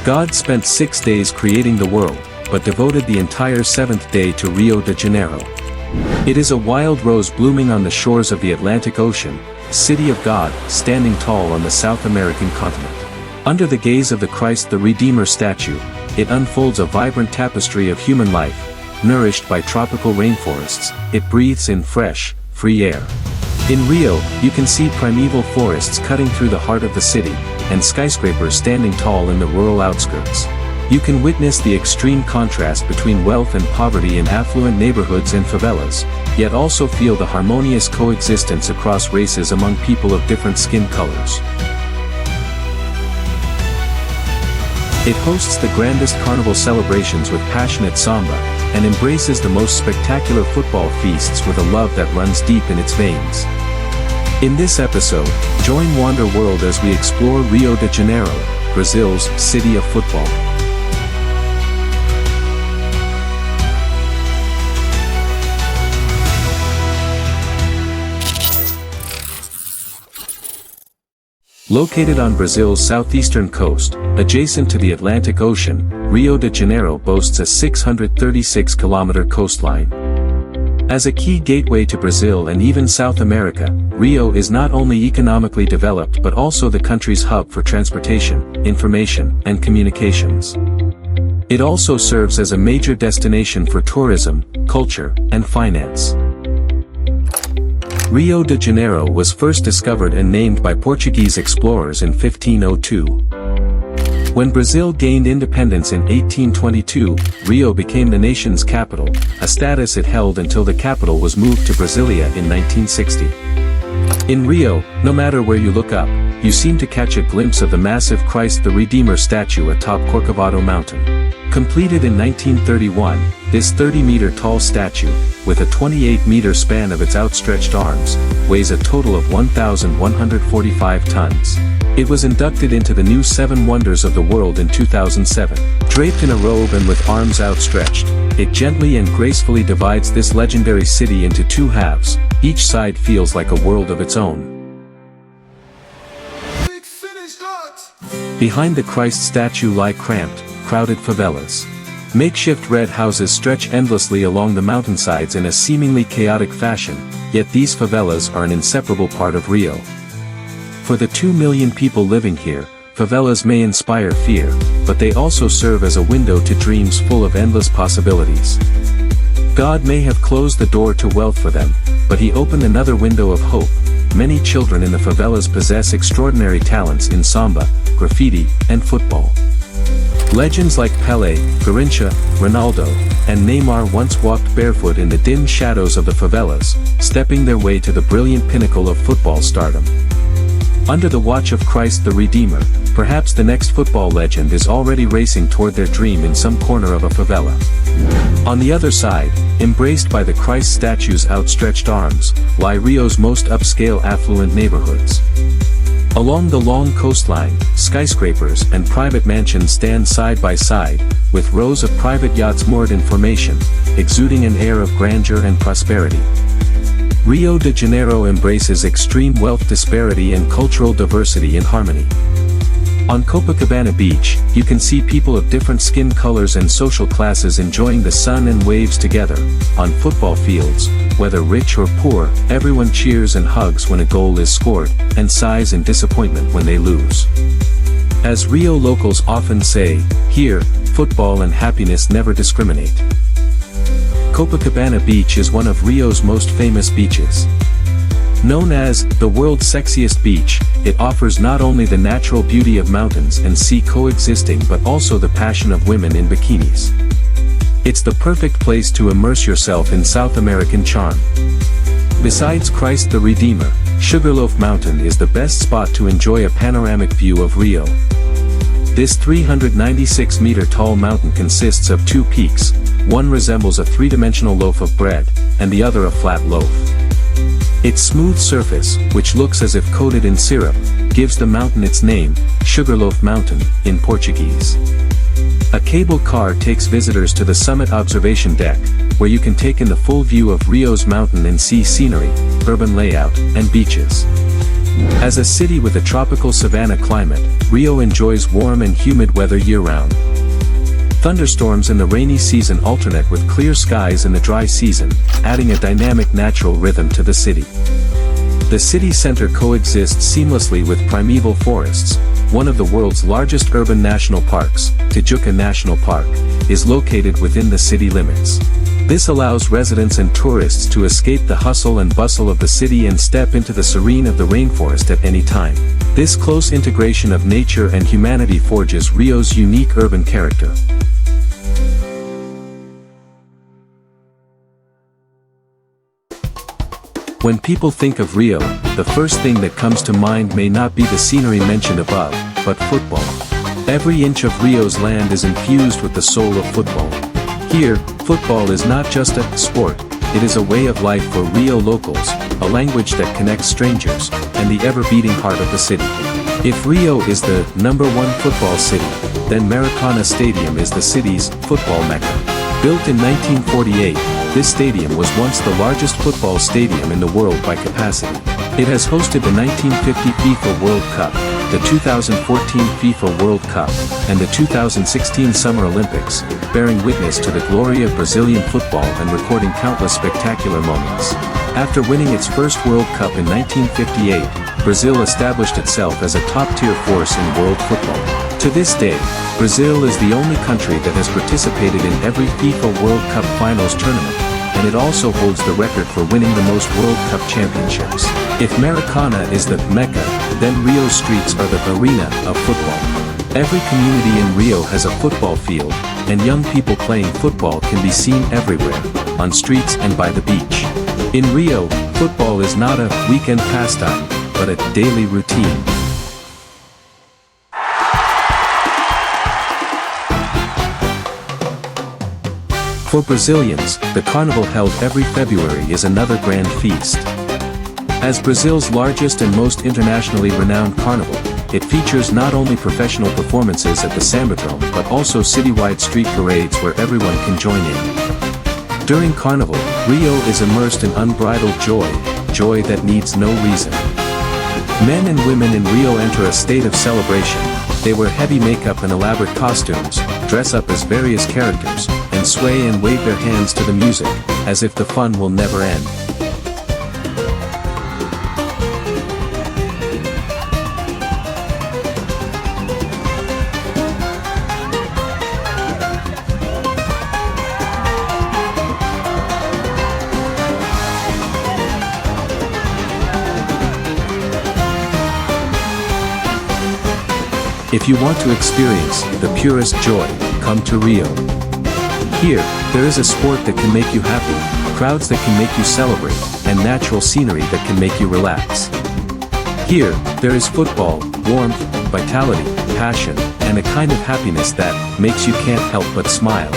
God spent 6 days creating the world, but devoted the entire 7th day to Rio de Janeiro. It is a wild rose blooming on the shores of the Atlantic Ocean, city of God, standing tall on the South American continent. Under the gaze of the Christ the Redeemer statue, it unfolds a vibrant tapestry of human life. Nourished by tropical rainforests, it breathes in fresh, free air. In Rio, you can see primeval forests cutting through the heart of the city, and skyscrapers standing tall in the rural outskirts. You can witness the extreme contrast between wealth and poverty in affluent neighborhoods and favelas, yet also feel the harmonious coexistence across races among people of different skin colors. It hosts the grandest carnival celebrations with passionate samba, and embraces the most spectacular football feasts with a love that runs deep in its veins. In this episode, join wanderworld as we explore Rio de Janeiro, Brazil's city of football. Located on Brazil's southeastern coast, adjacent to the Atlantic Ocean, Rio de Janeiro boasts a 636-kilometer coastline. As a key gateway to Brazil and even South America, Rio is not only economically developed but also the country's hub for transportation, information, and communications. It also serves as a major destination for tourism, culture, and finance. Rio de Janeiro was first discovered and named by Portuguese explorers in 1502. When Brazil gained independence in 1822, Rio became the nation's capital, a status it held until the capital was moved to Brasilia in 1960. In Rio, no matter where you look up, you seem to catch a glimpse of the massive Christ the Redeemer statue atop Corcovado Mountain. Completed in 1931, this 30-meter-tall statue, with a 28-meter span of its outstretched arms, weighs a total of 1,145 tons. It was inducted into the new 7 Wonders of the World in 2007. Draped in a robe and with arms outstretched, it gently and gracefully divides this legendary city into 2 halves. Each side feels like a world of its own. Behind the Christ statue lie cramped, crowded favelas. Makeshift red houses stretch endlessly along the mountainsides in a seemingly chaotic fashion, yet these favelas are an inseparable part of Rio. For the 2 million people living here, favelas may inspire fear, but they also serve as a window to dreams full of endless possibilities. God may have closed the door to wealth for them, but he opened another window of hope. Many children in the favelas possess extraordinary talents in samba, graffiti, and football. Legends like Pelé, Garrincha, Ronaldo, and Neymar once walked barefoot in the dim shadows of the favelas, stepping their way to the brilliant pinnacle of football stardom. Under the watch of Christ the Redeemer, perhaps the next football legend is already racing toward their dream in some corner of a favela. On the other side, embraced by the Christ statue's outstretched arms, lie Rio's most upscale affluent neighborhoods. Along the long coastline, skyscrapers and private mansions stand side by side, with rows of private yachts moored in formation, exuding an air of grandeur and prosperity. Rio de Janeiro embraces extreme wealth disparity and cultural diversity in harmony. On Copacabana Beach, you can see people of different skin colors and social classes enjoying the sun and waves together. On football fields, whether rich or poor, everyone cheers and hugs when a goal is scored, and sighs in disappointment when they lose. As Rio locals often say, here, football and happiness never discriminate. Copacabana Beach is one of Rio's most famous beaches. Known as the world's sexiest beach, it offers not only the natural beauty of mountains and sea coexisting but also the passion of women in bikinis. It's the perfect place to immerse yourself in South American charm. Besides Christ the Redeemer, Sugarloaf Mountain is the best spot to enjoy a panoramic view of Rio. This 396-meter tall mountain consists of 2 peaks. One resembles a 3-dimensional loaf of bread, and the other a flat loaf. Its smooth surface, which looks as if coated in syrup, gives the mountain its name, Sugarloaf Mountain, in Portuguese. A cable car takes visitors to the summit observation deck, where you can take in the full view of Rio's mountain and sea scenery, urban layout, and beaches. As a city with a tropical savanna climate, Rio enjoys warm and humid weather year-round. Thunderstorms in the rainy season alternate with clear skies in the dry season, adding a dynamic natural rhythm to the city. The city center coexists seamlessly with primeval forests. One of the world's largest urban national parks, Tijuca National Park, is located within the city limits. This allows residents and tourists to escape the hustle and bustle of the city and step into the serene of the rainforest at any time. This close integration of nature and humanity forges Rio's unique urban character. When people think of Rio, the first thing that comes to mind may not be the scenery mentioned above, but football. Every inch of Rio's land is infused with the soul of football. Here, football is not just a sport, it is a way of life for Rio locals, a language that connects strangers, and the ever-beating heart of the city. If Rio is the #1 football city, then Maracanã Stadium is the city's football mecca. Built in 1948, this stadium was once the largest football stadium in the world by capacity. It has hosted the 1950 FIFA World Cup, the 2014 FIFA World Cup, and the 2016 Summer Olympics, bearing witness to the glory of Brazilian football and recording countless spectacular moments. After winning its first World Cup in 1958, Brazil established itself as a top-tier force in world football. To this day, Brazil is the only country that has participated in every FIFA World Cup Finals tournament, and it also holds the record for winning the most World Cup championships. If Maracanã is the Mecca, then Rio's streets are the arena of football. Every community in Rio has a football field, and young people playing football can be seen everywhere, on streets and by the beach. In Rio, football is not a weekend pastime, but a daily routine. For Brazilians, the carnival held every February is another grand feast. As Brazil's largest and most internationally renowned carnival, it features not only professional performances at the Sambadrome but also citywide street parades where everyone can join in. During Carnival, Rio is immersed in unbridled joy, joy that needs no reason. Men and women in Rio enter a state of celebration. They wear heavy makeup and elaborate costumes, dress up as various characters, and sway and wave their hands to the music, as if the fun will never end. If you want to experience the purest joy, come to Rio. Here, there is a sport that can make you happy, crowds that can make you celebrate, and natural scenery that can make you relax. Here, there is football, warmth, vitality, passion, and a kind of happiness that makes you can't help but smile.